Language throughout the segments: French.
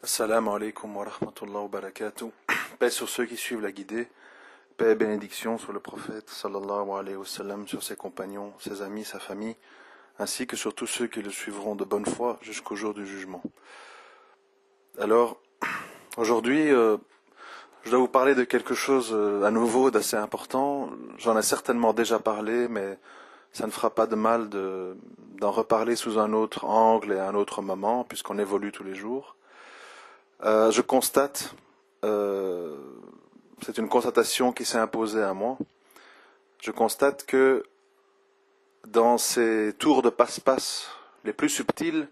Assalamu alaikum wa rahmatullahi wa barakatuh. Paix sur ceux qui suivent la guidée. Paix et bénédiction sur le prophète sallallahu alayhi wa sallam, sur ses compagnons, ses amis, sa famille, ainsi que sur tous ceux qui le suivront de bonne foi jusqu'au jour du jugement. Alors, aujourd'hui, je dois vous parler de quelque chose à nouveau d'assez important. J'en ai certainement déjà parlé, mais ça ne fera pas de mal d'en reparler sous un autre angle et à un autre moment, puisqu'on évolue tous les jours. Je constate, c'est une constatation qui s'est imposée à moi, je constate que dans ces tours de passe-passe les plus subtils,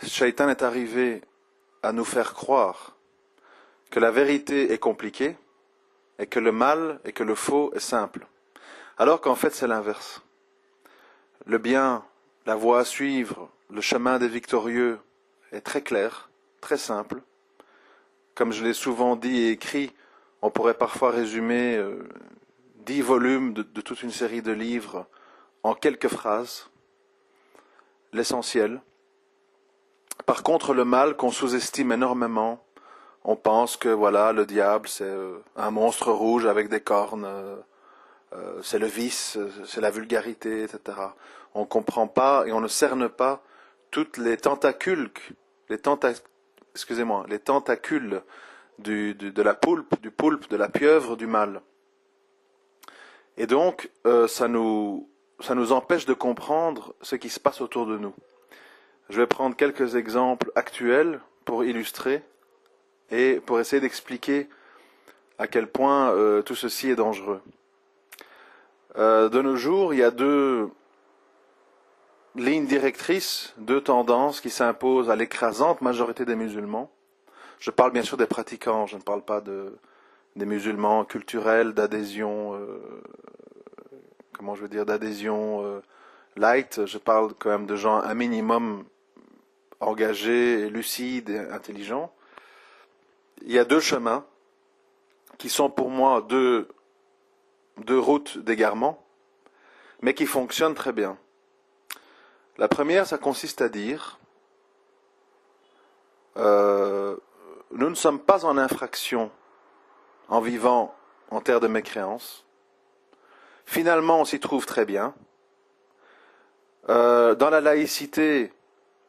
Shaitan est arrivé à nous faire croire que la vérité est compliquée et que le mal et que le faux est simple. Alors qu'en fait c'est l'inverse. Le bien, la voie à suivre, le chemin des victorieux est très clair, très simple. Comme je l'ai souvent dit et écrit, on pourrait parfois résumer 10 volumes de toute une série de livres en quelques phrases. L'essentiel. Par contre, le mal qu'on sous-estime énormément, on pense que voilà, le diable c'est un monstre rouge avec des cornes, c'est le vice, c'est la vulgarité, etc. On ne comprend pas et on ne cerne pas toutes les tentacules, les tentacules de la poulpe, du poulpe, de la pieuvre, du mal. Et donc, ça nous empêche de comprendre ce qui se passe autour de nous. Je vais prendre quelques exemples actuels pour illustrer et pour essayer d'expliquer à quel point tout ceci est dangereux. De nos jours, il y a deux lignes directrices, deux tendances qui s'imposent à l'écrasante majorité des musulmans. Je parle bien sûr des pratiquants, je ne parle pas des musulmans culturels, d'adhésion, d'adhésion light. Je parle quand même de gens un minimum engagés, lucides et intelligents. Il y a deux chemins qui sont pour moi deux routes d'égarement, mais qui fonctionnent très bien. La première, ça consiste à dire nous ne sommes pas en infraction en vivant en terre de mécréance. Finalement, on s'y trouve très bien. Dans la laïcité,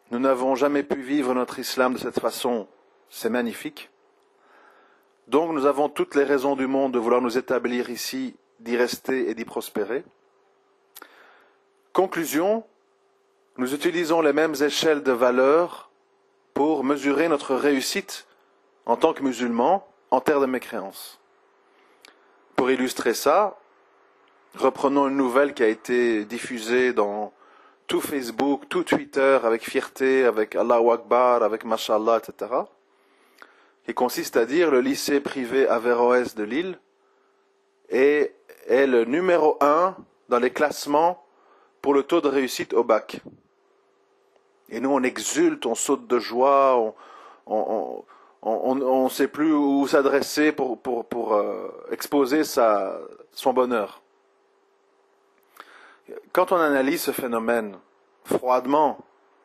nous n'avons jamais pu vivre notre islam de cette façon. C'est magnifique. Donc nous avons toutes les raisons du monde de vouloir nous établir ici, d'y rester et d'y prospérer. Conclusion, nous utilisons les mêmes échelles de valeurs pour mesurer notre réussite en tant que musulmans en terre de mécréance. Pour illustrer ça, reprenons une nouvelle qui a été diffusée dans tout Facebook, tout Twitter, avec fierté, avec Allahu Akbar, avec Mashallah, etc., qui consiste à dire le lycée privé Averroès de Lille est le numéro 1 dans les classements pour le taux de réussite au bac. Et nous, on exulte, on saute de joie, on ne sait plus où s'adresser pour exposer son bonheur. Quand on analyse ce phénomène froidement,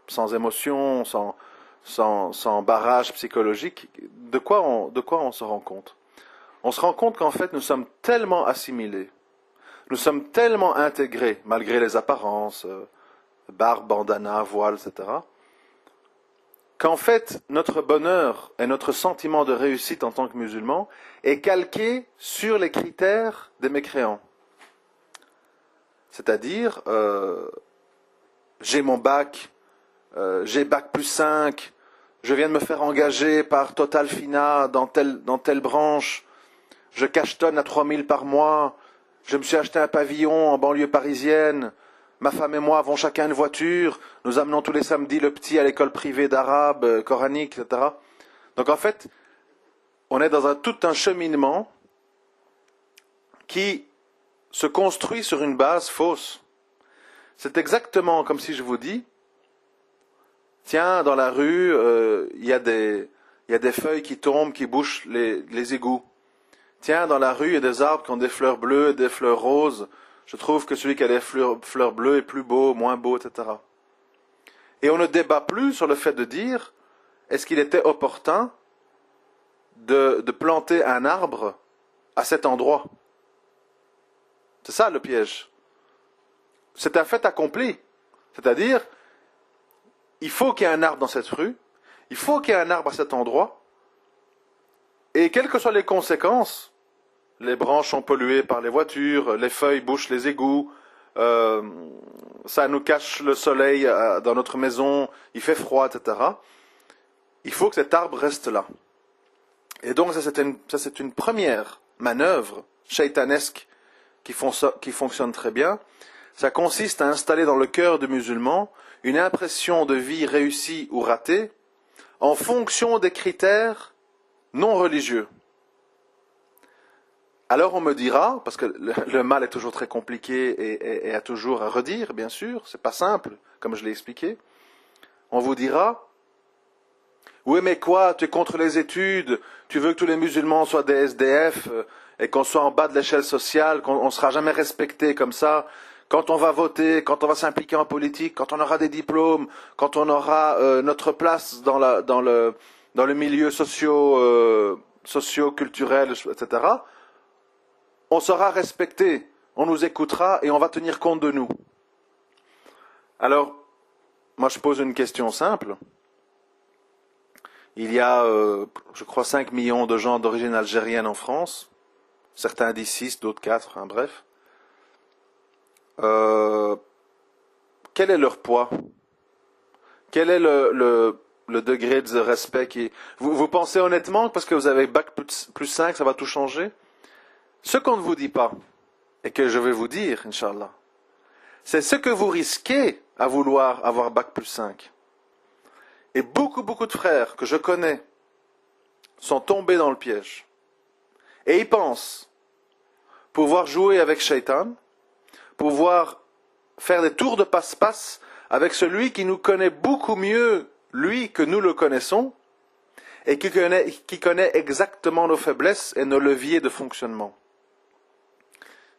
sans émotion, sans barrage psychologique, de quoi on se rend compte? On se rend compte qu'en fait, nous sommes tellement assimilés, nous sommes tellement intégrés, malgré les apparences, barbe, bandana, voile, etc., qu'en fait, notre bonheur et notre sentiment de réussite en tant que musulmans est calqué sur les critères des mécréants. C'est-à-dire, j'ai mon bac, j'ai bac plus 5, je viens de me faire engager par Total Fina dans telle branche, je cachetonne à 3000 par mois, je me suis acheté un pavillon en banlieue parisienne, ma femme et moi avons chacun une voiture, nous amenons tous les samedis le petit à l'école privée d'arabe, coranique, etc. Donc en fait, on est dans tout un cheminement qui se construit sur une base fausse. C'est exactement comme si je vous dis, tiens, dans la rue, il y a des feuilles qui tombent, qui bouchent les égouts. Tiens, dans la rue, il y a des arbres qui ont des fleurs bleues et des fleurs roses. Je trouve que celui qui a des fleurs bleues est plus beau, moins beau, etc. Et on ne débat plus sur le fait de dire, est-ce qu'il était opportun de planter un arbre à cet endroit? C'est ça le piège. C'est un fait accompli. C'est-à-dire, il faut qu'il y ait un arbre dans cette rue, il faut qu'il y ait un arbre à cet endroit, et quelles que soient les conséquences, les branches sont polluées par les voitures, les feuilles bouchent les égouts, ça nous cache le soleil dans notre maison, il fait froid, etc. Il faut que cet arbre reste là. Et donc ça c'est une première manœuvre shaitanesque qui fonctionne très bien. Ça consiste à installer dans le cœur du musulman une impression de vie réussie ou ratée en fonction des critères non religieux. Alors on me dira, parce que le mal est toujours très compliqué et a toujours à redire, bien sûr, c'est pas simple, comme je l'ai expliqué, on vous dira, oui mais quoi, tu es contre les études, tu veux que tous les musulmans soient des SDF et qu'on soit en bas de l'échelle sociale, qu'on ne sera jamais respecté comme ça, quand on va voter, quand on va s'impliquer en politique, quand on aura des diplômes, quand on aura notre place dans le milieu socio-culturel, etc., on sera respecté, on nous écoutera et on va tenir compte de nous. Alors, moi je pose une question simple. Il y a, je crois, 5 millions de gens d'origine algérienne en France. Certains disent 6, d'autres 4, hein, bref. Quel est leur poids? Quel est le degré de respect vous pensez honnêtement, parce que vous avez bac plus 5, ça va tout changer? Ce qu'on ne vous dit pas, et que je vais vous dire, Inch'Allah, c'est ce que vous risquez à vouloir avoir bac plus 5. Et beaucoup de frères que je connais sont tombés dans le piège. Et ils pensent pouvoir jouer avec Shaitan, pouvoir faire des tours de passe-passe avec celui qui nous connaît beaucoup mieux, lui, que nous le connaissons, et qui connaît exactement nos faiblesses et nos leviers de fonctionnement.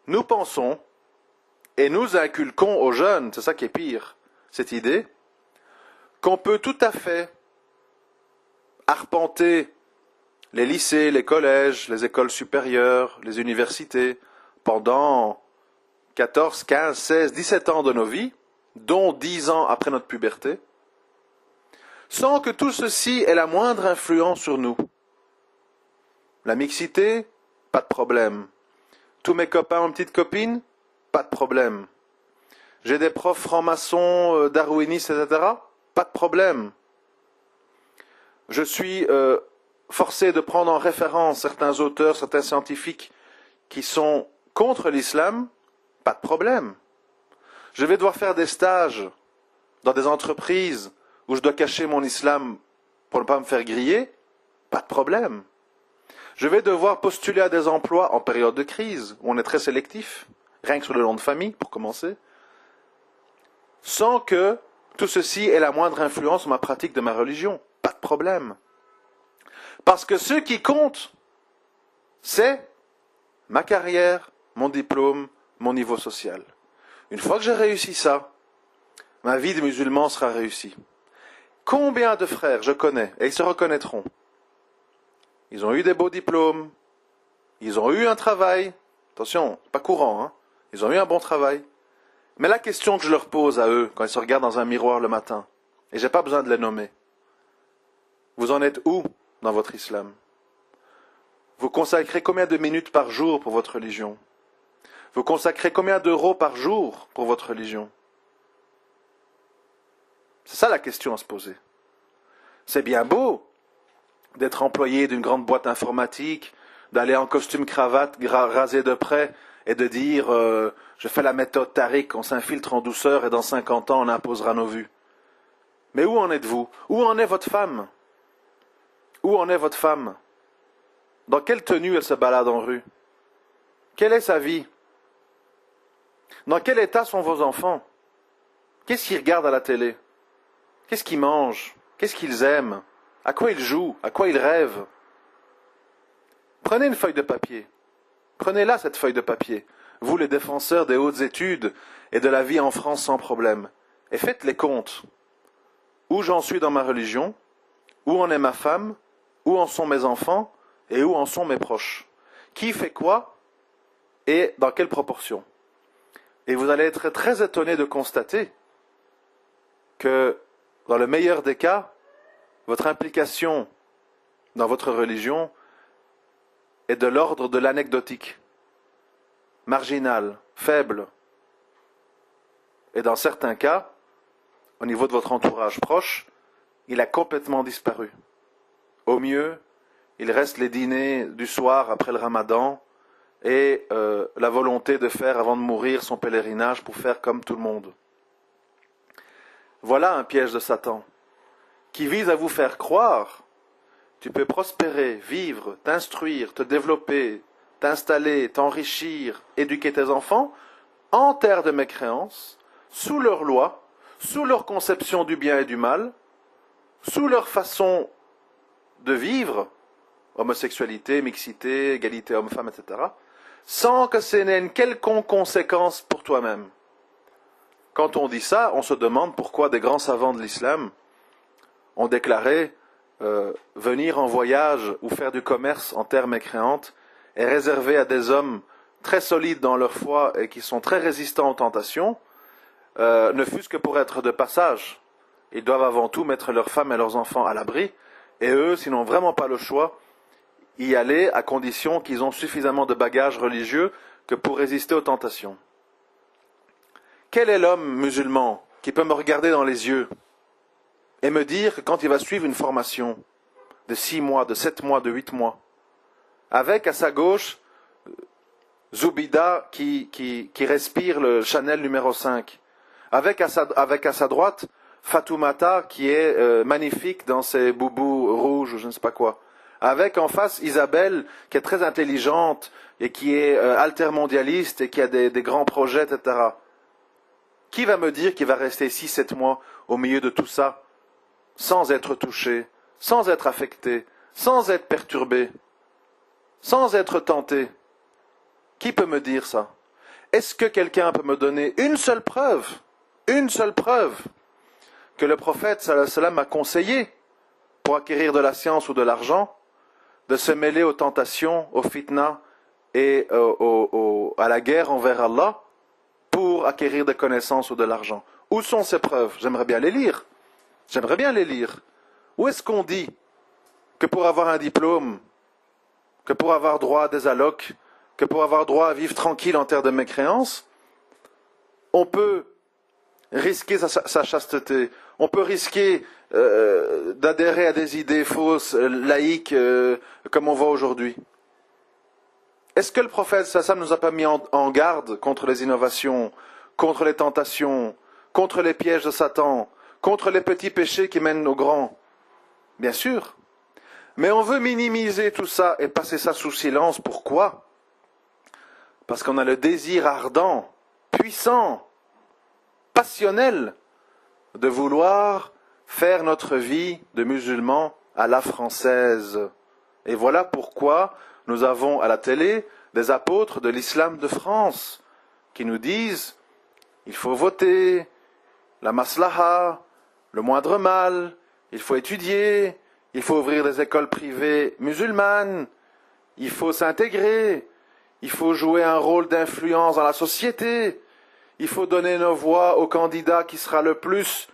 Nous pensons, et nous inculquons aux jeunes, c'est ça qui est pire, cette idée, qu'on peut tout à fait arpenter les lycées, les collèges, les écoles supérieures, les universités, pendant 14, 15, 16, 17 ans de nos vies, dont 10 ans après notre puberté, sans que tout ceci ait la moindre influence sur nous. La mixité, pas de problème. Tous mes copains ont petites copines, pas de problème. J'ai des profs francs-maçons, darwinistes, etc., pas de problème. Je suis forcé de prendre en référence certains auteurs, certains scientifiques qui sont contre l'islam, pas de problème. Je vais devoir faire des stages dans des entreprises où je dois cacher mon islam pour ne pas me faire griller, pas de problème. Je vais devoir postuler à des emplois en période de crise, où on est très sélectif, rien que sur le nom de famille, pour commencer, sans que tout ceci ait la moindre influence sur ma pratique de ma religion. Pas de problème. Parce que ce qui compte, c'est ma carrière, mon diplôme, mon niveau social. Une fois que j'ai réussi ça, ma vie de musulman sera réussie. Combien de frères je connais, et ils se reconnaîtront, ils ont eu des beaux diplômes, ils ont eu un travail, attention, pas courant, hein, ils ont eu un bon travail. Mais la question que je leur pose à eux, quand ils se regardent dans un miroir le matin, et j'ai pas besoin de les nommer, vous en êtes où dans votre islam? Vous consacrez combien de minutes par jour pour votre religion? Vous consacrez combien d'euros par jour pour votre religion? C'est ça la question à se poser. C'est bien beau d'être employé d'une grande boîte informatique, d'aller en costume cravate rasé de près et de dire je fais la méthode Tariq, on s'infiltre en douceur et dans 50 ans on imposera nos vues. Mais où en êtes-vous? Où en est votre femme? Où en est votre femme? Dans quelle tenue elle se balade en rue? Quelle est sa vie? Dans quel état sont vos enfants? Qu'est-ce qu'ils regardent à la télé? Qu'est-ce qu'ils mangent? Qu'est-ce qu'ils aiment? À quoi ils jouent? À quoi ils rêvent? Prenez une feuille de papier. Prenez-la, cette feuille de papier. Vous, les défenseurs des hautes études et de la vie en France sans problème. Et faites les comptes. Où j'en suis dans ma religion? Où en est ma femme? Où en sont mes enfants? Et où en sont mes proches? Qui fait quoi? Et dans quelle proportion? Et vous allez être très étonné de constater que, dans le meilleur des cas, votre implication dans votre religion est de l'ordre de l'anecdotique, marginal, faible. Et dans certains cas, au niveau de votre entourage proche, il a complètement disparu. Au mieux, il reste les dîners du soir après le ramadan et la volonté de faire avant de mourir son pèlerinage pour faire comme tout le monde. Voilà un piège de Satan qui vise à vous faire croire tu peux prospérer, vivre, t'instruire, te développer, t'installer, t'enrichir, éduquer tes enfants en terre de mécréance, sous leur loi, sous leur conception du bien et du mal, sous leur façon de vivre, homosexualité, mixité, égalité homme-femme, etc., sans que ce n'ait une quelconque conséquence pour toi-même. Quand on dit ça, on se demande pourquoi des grands savants de l'islam ont déclaré venir en voyage ou faire du commerce en terre mécréante est réservé à des hommes très solides dans leur foi et qui sont très résistants aux tentations, ne fût-ce que pour être de passage. Ils doivent avant tout mettre leurs femmes et leurs enfants à l'abri, et eux, s'ils n'ont vraiment pas le choix, y aller à condition qu'ils ont suffisamment de bagages religieux que pour résister aux tentations. Quel est l'homme musulman qui peut me regarder dans les yeux et me dire que quand il va suivre une formation de 6 mois, de 7 mois, de 8 mois, avec à sa gauche Zoubida qui respire le Chanel numéro 5, avec à sa droite Fatoumata qui est magnifique dans ses boubous rouges ou je ne sais pas quoi, avec en face Isabelle qui est très intelligente et qui est altermondialiste et qui a des grands projets, etc. Qui va me dire qu'il va rester 6-7 mois au milieu de tout ça, sans être touché, sans être affecté, sans être perturbé, sans être tenté? Qui peut me dire ça? Est-ce que quelqu'un peut me donner une seule preuve que le prophète sallallahu alayhi wa sallam a conseillé pour acquérir de la science ou de l'argent, de se mêler aux tentations, aux fitnas et à la guerre envers Allah pour acquérir des connaissances ou de l'argent? Où sont ces preuves? J'aimerais bien les lire. Où est-ce qu'on dit que pour avoir un diplôme, que pour avoir droit à des allocs, que pour avoir droit à vivre tranquille en terre de mécréance, on peut risquer sa chasteté, on peut risquer d'adhérer à des idées fausses, laïques, comme on voit aujourd'hui? Est-ce que le prophète sallam ne nous a pas mis en garde contre les innovations, contre les tentations, contre les pièges de Satan, contre les petits péchés qui mènent aux grands? Bien sûr. Mais on veut minimiser tout ça et passer ça sous silence. Pourquoi? Parce qu'on a le désir ardent, puissant, passionnel de vouloir faire notre vie de musulmans à la française. Et voilà pourquoi nous avons à la télé des apôtres de l'islam de France qui nous disent il faut voter, la maslaha, le moindre mal, il faut étudier, il faut ouvrir des écoles privées musulmanes, il faut s'intégrer, il faut jouer un rôle d'influence dans la société, il faut donner nos voix au candidat qui sera le plus,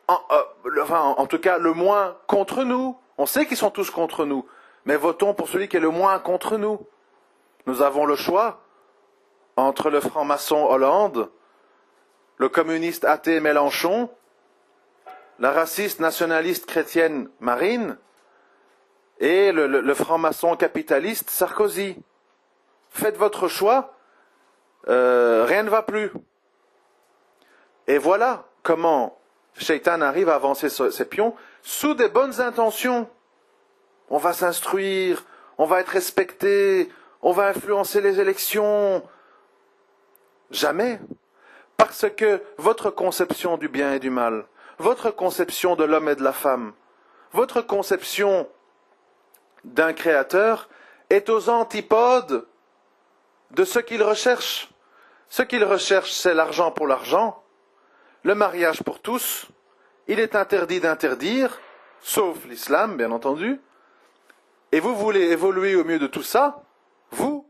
en tout cas le moins contre nous. On sait qu'ils sont tous contre nous, mais votons pour celui qui est le moins contre nous. Nous avons le choix entre le franc-maçon Hollande, le communiste athée Mélenchon, la raciste nationaliste chrétienne Marine et le franc-maçon capitaliste Sarkozy. Faites votre choix, rien ne va plus. Et voilà comment Shaitan arrive à avancer ses pions sous des bonnes intentions. On va s'instruire, on va être respecté, on va influencer les élections. Jamais. Parce que votre conception du bien et du mal, votre conception de l'homme et de la femme, votre conception d'un créateur est aux antipodes de ce qu'il recherche. Ce qu'il recherche, c'est l'argent pour l'argent, le mariage pour tous. Il est interdit d'interdire, sauf l'islam, bien entendu, et vous voulez évoluer au milieu de tout ça, vous,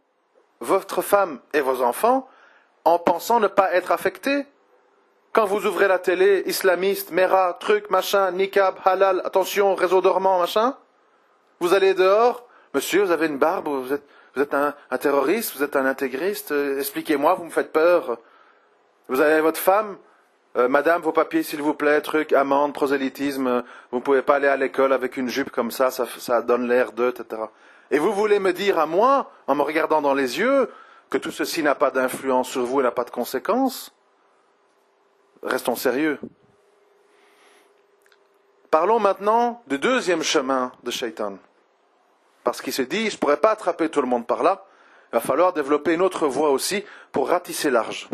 votre femme et vos enfants, en pensant ne pas être affectés. Quand vous ouvrez la télé, islamiste, mera, truc, machin, niqab, halal, attention, réseau dormant, machin, vous allez dehors, monsieur, vous avez une barbe, vous êtes un terroriste, vous êtes un intégriste, expliquez-moi, vous me faites peur. Vous avez votre femme, madame, vos papiers, s'il vous plaît, truc, amende, prosélytisme, vous ne pouvez pas aller à l'école avec une jupe comme ça donne l'air d'eux, etc. Et vous voulez me dire à moi, en me regardant dans les yeux, que tout ceci n'a pas d'influence sur vous et n'a pas de conséquences? Restons sérieux. Parlons maintenant du deuxième chemin de Shaitan. Parce qu'il se dit, je ne pourrais pas attraper tout le monde par là, il va falloir développer une autre voie aussi pour ratisser large.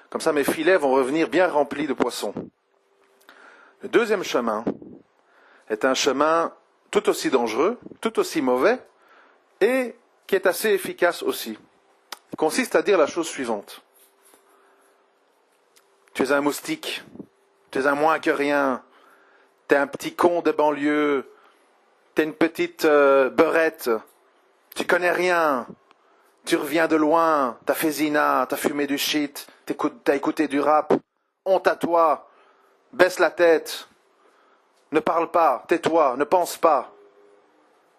Comme ça, mes filets vont revenir bien remplis de poissons. Le deuxième chemin est un chemin tout aussi dangereux, tout aussi mauvais, et qui est assez efficace aussi. Il consiste à dire la chose suivante. Tu es un moustique, tu es un moins que rien, tu es un petit con de banlieue, tu es une petite beurette, tu connais rien, tu reviens de loin, t'as fait zina, t'as fumé du shit, t'as écouté du rap, honte à toi, baisse la tête, ne parle pas, tais-toi, ne pense pas.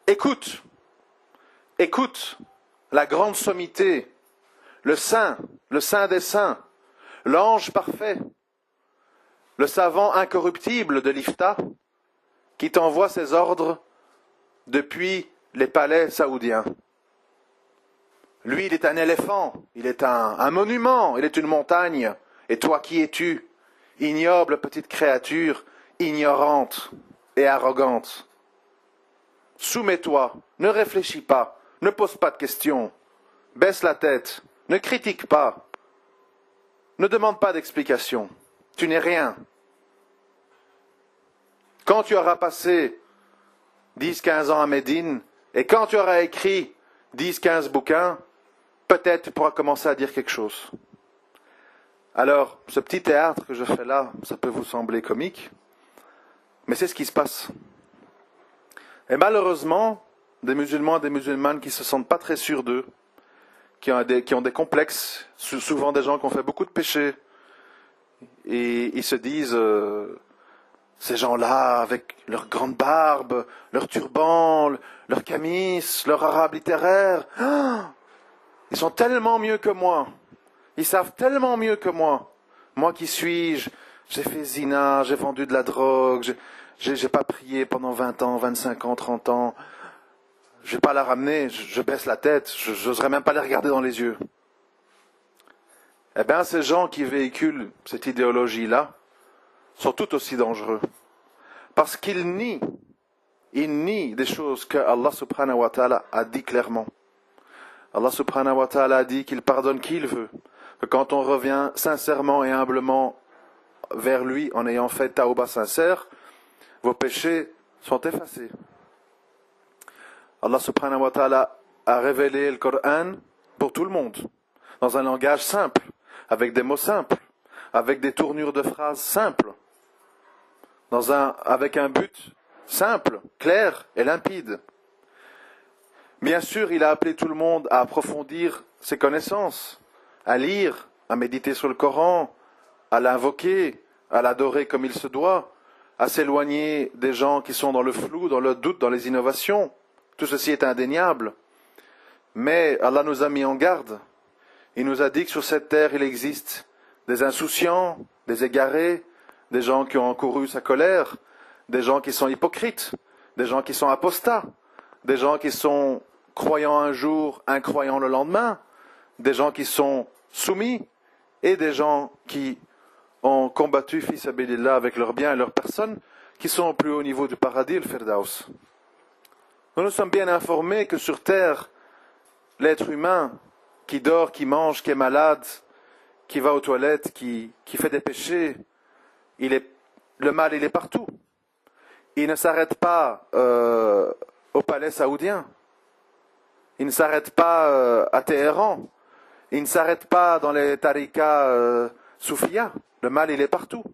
Écoute la grande sommité, le saint des saints, l'ange parfait, le savant incorruptible de l'Ifta, qui t'envoie ses ordres depuis les palais saoudiens. Lui, il est un éléphant, il est un monument, il est une montagne. Et toi, qui es-tu? Ignoble petite créature, ignorante et arrogante. Soumets-toi, ne réfléchis pas, ne pose pas de questions, baisse la tête, ne critique pas, ne demande pas d'explications. Tu n'es rien. Quand tu auras passé 10-15 ans à Médine, et quand tu auras écrit 10-15 bouquins, peut-être tu pourras commencer à dire quelque chose. Alors, ce petit théâtre que je fais là, ça peut vous sembler comique, mais c'est ce qui se passe. Et malheureusement, des musulmans et des musulmanes qui ne se sentent pas très sûrs d'eux, qui ont des complexes, souvent des gens qui ont fait beaucoup de péchés, et ils se disent, ces gens-là, avec leur grande barbe, leur turban, leur camis, leur arabe littéraire, ils sont tellement mieux que moi. Ils savent tellement mieux que moi. Moi qui suis-je? J'ai fait zina, j'ai vendu de la drogue, j'ai pas prié pendant 20 ans, 25 ans, 30 ans. Je vais pas la ramener, je baisse la tête, je n'oserais même pas les regarder dans les yeux. Eh bien, ces gens qui véhiculent cette idéologie-là sont tout aussi dangereux. Parce qu'ils nient des choses que Allah subhanahu wa ta'ala a dit clairement. Allah subhanahu wa ta'ala a dit qu'il pardonne qui il veut. Que quand on revient sincèrement et humblement vers lui en ayant fait tauba sincère, vos péchés sont effacés. Allah subhanahu wa ta'ala a révélé le Coran pour tout le monde, dans un langage simple, avec des mots simples, avec des tournures de phrases simples, avec un but simple, clair et limpide. Bien sûr, il a appelé tout le monde à approfondir ses connaissances, à lire, à méditer sur le Coran, à l'invoquer, à l'adorer comme il se doit, à s'éloigner des gens qui sont dans le flou, dans le doute, dans les innovations. Tout ceci est indéniable. Mais Allah nous a mis en garde. Il nous a dit que sur cette terre, il existe des insouciants, des égarés, des gens qui ont encouru sa colère, des gens qui sont hypocrites, des gens qui sont apostats, des gens qui sont croyants un jour, incroyants le lendemain, des gens qui sont soumis et des gens qui ont combattu fi sabilillah avec leurs biens et leurs personnes, qui sont au plus haut niveau du paradis, le Firdaus. Nous nous sommes bien informés que sur terre, l'être humain qui dort, qui mange, qui est malade, qui va aux toilettes, qui fait des péchés, le mal il est partout. Il ne s'arrête pas au palais saoudien. Il ne s'arrête pas à Téhéran. Il ne s'arrête pas dans les tariqas soufiyas. Le mal il est partout.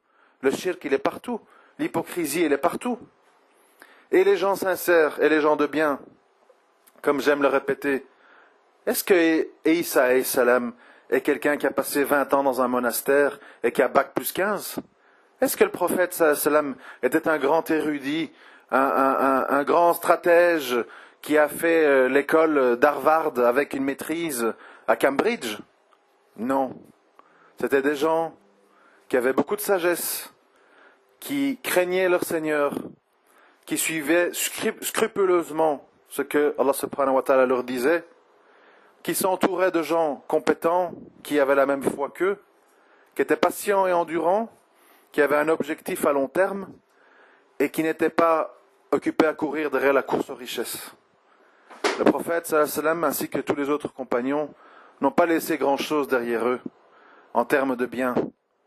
Le shirk il est partout. L'hypocrisie elle est partout. et les gens sincères et les gens de bien, comme j'aime le répéter, est-ce que Isa alayhi salam est quelqu'un qui a passé 20 ans dans un monastère et qui a bac plus 15? Est-ce que le prophète sallallahu alayhi wa sallam était un grand érudit, un grand stratège qui a fait l'école d'Harvard avec une maîtrise à Cambridge? Non. C'était des gens qui avaient beaucoup de sagesse, qui craignaient leur Seigneur, qui suivaient scrupuleusement ce que Allah subhanahu wa ta'ala leur disait, qui s'entouraient de gens compétents, qui avaient la même foi qu'eux, qui étaient patients et endurants, qui avaient un objectif à long terme et qui n'étaient pas occupés à courir derrière la course aux richesses. Le prophète sallallahu alayhi wa sallam ainsi que tous les autres compagnons n'ont pas laissé grand-chose derrière eux en termes de biens.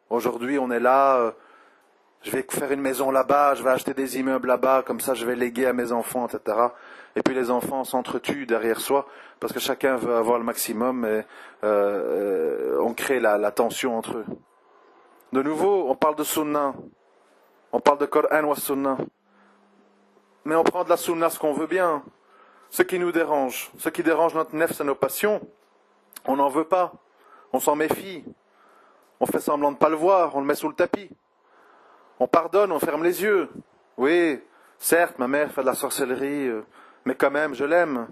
Aujourd'hui, on est là, je vais faire une maison là-bas, je vais acheter des immeubles là-bas, comme ça je vais léguer à mes enfants, etc. Et puis les enfants s'entretuent derrière soi, parce que chacun veut avoir le maximum et on crée la tension entre eux. De nouveau, on parle de sunnah, on parle de Coran wa sunnah, mais on prend de la sunnah ce qu'on veut bien. Ce qui nous dérange, ce qui dérange notre nefs et nos passions, on n'en veut pas, on s'en méfie, on fait semblant de ne pas le voir, on le met sous le tapis. On pardonne, on ferme les yeux. Oui, certes, ma mère fait de la sorcellerie, mais quand même, je l'aime.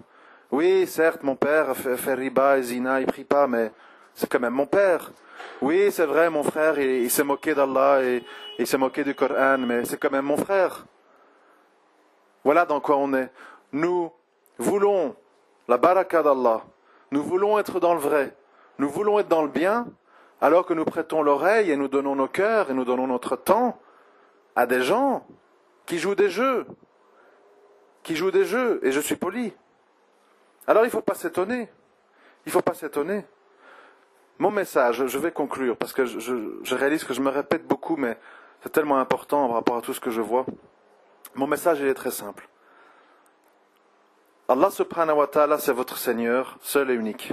Oui, certes, mon père fait riba et zina, il prie pas, mais c'est quand même mon père. Oui, c'est vrai, mon frère, il s'est moqué d'Allah et il s'est moqué du Coran, mais c'est quand même mon frère. Voilà dans quoi on est. Nous voulons la baraka d'Allah. Nous voulons être dans le vrai. Nous voulons être dans le bien, alors que nous prêtons l'oreille et nous donnons nos cœurs et nous donnons notre temps à des gens qui jouent des jeux. Et je suis poli. Alors il ne faut pas s'étonner. Il ne faut pas s'étonner. Mon message, je vais conclure, parce que je réalise que je me répète beaucoup, mais c'est tellement important par rapport à tout ce que je vois. Mon message, il est très simple. Allah subhanahu wa ta'ala, c'est votre Seigneur, seul et unique.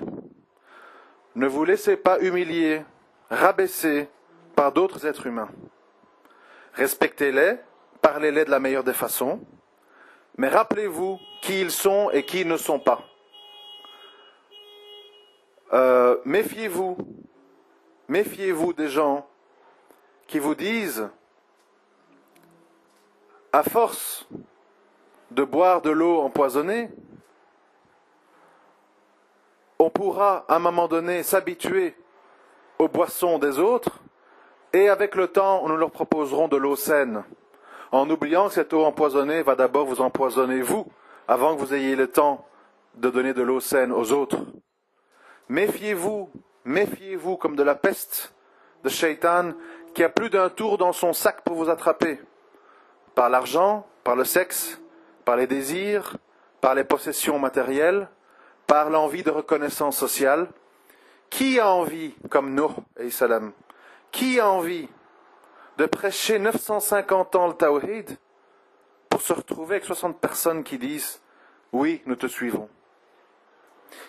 Ne vous laissez pas humilier, rabaisser par d'autres êtres humains. Respectez-les, parlez-les de la meilleure des façons, mais rappelez-vous qui ils sont et qui ils ne sont pas. Méfiez-vous des gens qui vous disent, à force de boire de l'eau empoisonnée, on pourra à un moment donné s'habituer aux boissons des autres et avec le temps, nous leur proposerons de l'eau saine, en oubliant que cette eau empoisonnée va d'abord vous empoisonner vous, avant que vous ayez le temps de donner de l'eau saine aux autres. Méfiez-vous comme de la peste de Shaitan qui a plus d'un tour dans son sac pour vous attraper, par l'argent, par le sexe, par les désirs, par les possessions matérielles, par l'envie de reconnaissance sociale. Qui a envie, comme Nuh alayhi salam, qui a envie de prêcher 950 ans le Tawhid pour se retrouver avec 60 personnes qui disent « Oui, nous te suivons ».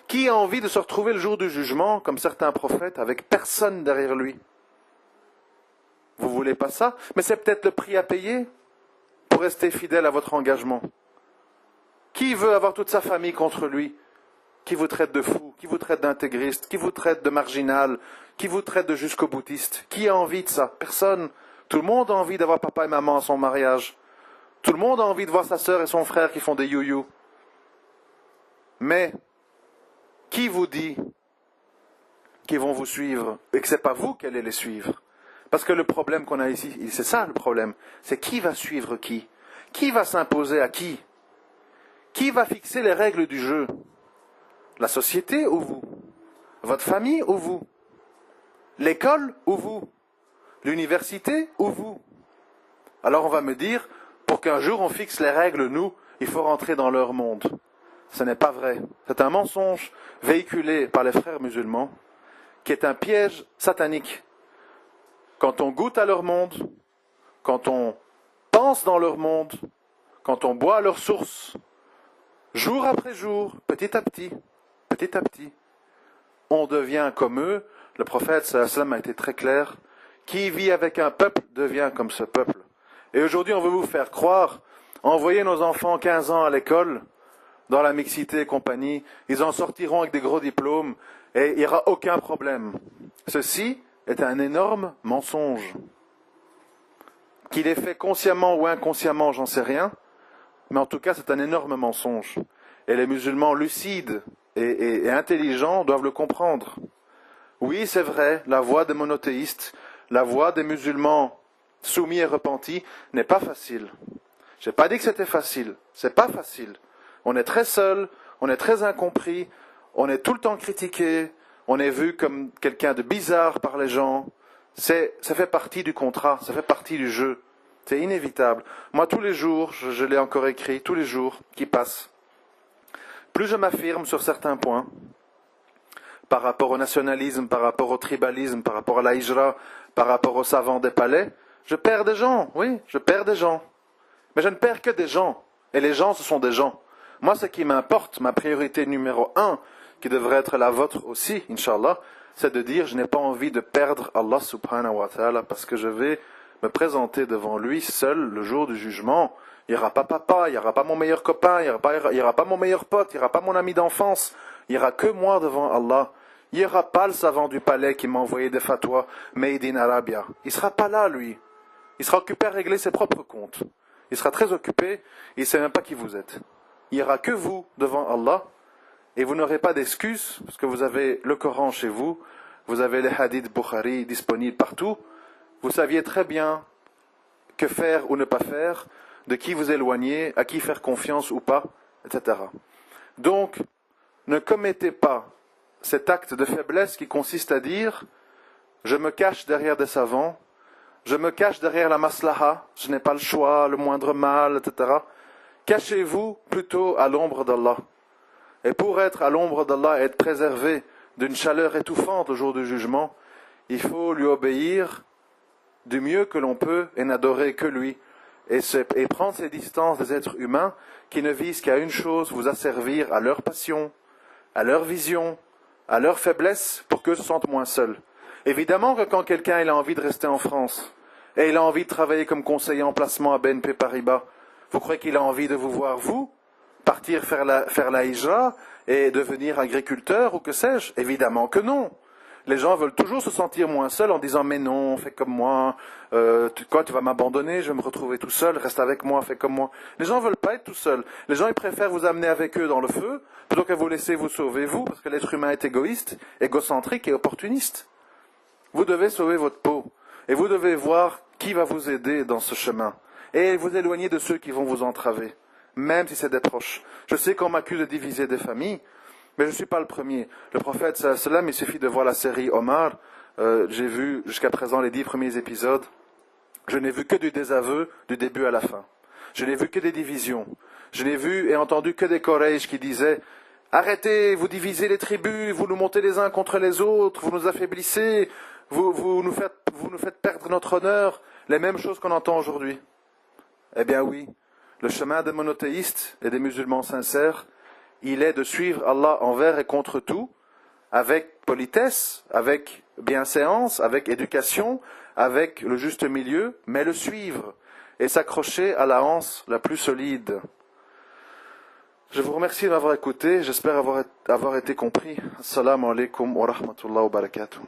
Qui a envie de se retrouver le jour du jugement, comme certains prophètes, avec personne derrière lui? Vous voulez pas ça? Mais c'est peut-être le prix à payer pour rester fidèle à votre engagement. Qui veut avoir toute sa famille contre lui? Qui vous traite de fou? Qui vous traite d'intégriste? Qui vous traite de marginal? Qui vous traite de jusqu'au boutiste? Qui a envie de ça? Personne. Tout le monde a envie d'avoir papa et maman à son mariage. Tout le monde a envie de voir sa sœur et son frère qui font des you-you. Mais qui vous dit qu'ils vont vous suivre et que ce n'est pas vous qui allez les suivre? Parce que le problème qu'on a ici, c'est ça le problème, c'est qui va suivre qui? Qui va s'imposer à qui? Qui va fixer les règles du jeu? La société ou vous? Votre famille ou vous? L'école ou vous? L'université ou vous? Alors on va me dire, pour qu'un jour on fixe les règles, nous, il faut rentrer dans leur monde. Ce n'est pas vrai. C'est un mensonge véhiculé par les frères musulmans, qui est un piège satanique. Quand on goûte à leur monde, quand on pense dans leur monde, quand on boit à leur source, jour après jour, petit à petit, on devient comme eux. Le prophète sallallahu alayhi wa sallam a été très clair. Qui vit avec un peuple devient comme ce peuple. Et aujourd'hui, on veut vous faire croire, Envoyez nos enfants 15 ans à l'école, dans la mixité et compagnie, ils en sortiront avec des gros diplômes et il n'y aura aucun problème. Ceci est un énorme mensonge. Qu'il est fait consciemment ou inconsciemment, j'en sais rien, mais en tout cas c'est un énorme mensonge. Et les musulmans lucides et intelligents doivent le comprendre. Oui, c'est vrai, la voie des monothéistes, la voie des musulmans soumis et repentis n'est pas facile. Je n'ai pas dit que c'était facile, c'est pas facile. On est très seul, on est très incompris, on est tout le temps critiqué, on est vu comme quelqu'un de bizarre par les gens. Ça fait partie du contrat, ça fait partie du jeu. C'est inévitable. Moi, tous les jours, je l'ai encore écrit, tous les jours qui passent, plus je m'affirme sur certains points, par rapport au nationalisme, par rapport au tribalisme, par rapport à la hijra, par rapport aux savants des palais, je perds des gens, oui, je perds des gens. Mais je ne perds que des gens. Et les gens, ce sont des gens. Moi, ce qui m'importe, ma priorité numéro 1, qui devrait être la vôtre aussi, Inch'Allah, c'est de dire, je n'ai pas envie de perdre Allah subhanahu wa ta'ala, parce que je vais me présenter devant lui seul le jour du jugement. Il n'y aura pas papa, il n'y aura pas mon meilleur copain, il n'y aura pas mon meilleur pote, il n'y aura pas mon ami d'enfance. Il n'y aura que moi devant Allah. Il n'y aura pas le savant du palais qui m'a envoyé des fatwas made in Arabia. Il ne sera pas là, lui. Il sera occupé à régler ses propres comptes. Il sera très occupé, il ne sait même pas qui vous êtes. Il n'y aura que vous devant Allah, et vous n'aurez pas d'excuses, parce que vous avez le Coran chez vous, vous avez les hadiths Bukhari disponibles partout. Vous saviez très bien que faire ou ne pas faire, de qui vous éloigner, à qui faire confiance ou pas, etc. Donc, ne commettez pas cet acte de faiblesse qui consiste à dire « je me cache derrière des savants », je me cache derrière la maslaha, je n'ai pas le choix, le moindre mal, etc. Cachez-vous plutôt à l'ombre d'Allah. Et pour être à l'ombre d'Allah et être préservé d'une chaleur étouffante au jour du jugement, il faut lui obéir du mieux que l'on peut et n'adorer que lui. Et prendre ses distances des êtres humains qui ne visent qu'à une chose, vous asservir à leur passion, à leur vision, à leur faiblesse, pour qu'eux se sentent moins seuls. Évidemment que quand quelqu'un il a envie de rester en France, et il a envie de travailler comme conseiller en placement à BNP Paribas, vous croyez qu'il a envie de vous voir, vous, partir faire la hijra et devenir agriculteur ou que sais-je? Évidemment que non. Les gens veulent toujours se sentir moins seuls en disant « mais non, fais comme moi, tu vas m'abandonner, je vais me retrouver tout seul, reste avec moi, fais comme moi ». Les gens ne veulent pas être tout seuls. Les gens ils préfèrent vous amener avec eux dans le feu plutôt que vous laisser vous sauver vous, parce que l'être humain est égoïste, égocentrique et opportuniste. Vous devez sauver votre peau. Et vous devez voir qui va vous aider dans ce chemin. Et vous éloigner de ceux qui vont vous entraver, même si c'est des proches. Je sais qu'on m'accuse de diviser des familles, mais je ne suis pas le premier. Le prophète, sallam, il suffit de voir la série Omar. J'ai vu jusqu'à présent les 10 premiers épisodes. Je n'ai vu que du désaveu du début à la fin. Je n'ai vu que des divisions. Je n'ai vu et entendu que des Quraysh qui disaient « Arrêtez, vous divisez les tribus, vous nous montez les uns contre les autres, vous nous affaiblissez, vous nous faites perdre notre honneur. » Les mêmes choses qu'on entend aujourd'hui. Eh bien oui, le chemin des monothéistes et des musulmans sincères, il est de suivre Allah envers et contre tout, avec politesse, avec bienséance, avec éducation, avec le juste milieu, mais le suivre et s'accrocher à la anse la plus solide. Je vous remercie de m'avoir écouté, j'espère avoir été compris. Assalamu alaikum wa rahmatullahi wa barakatuh.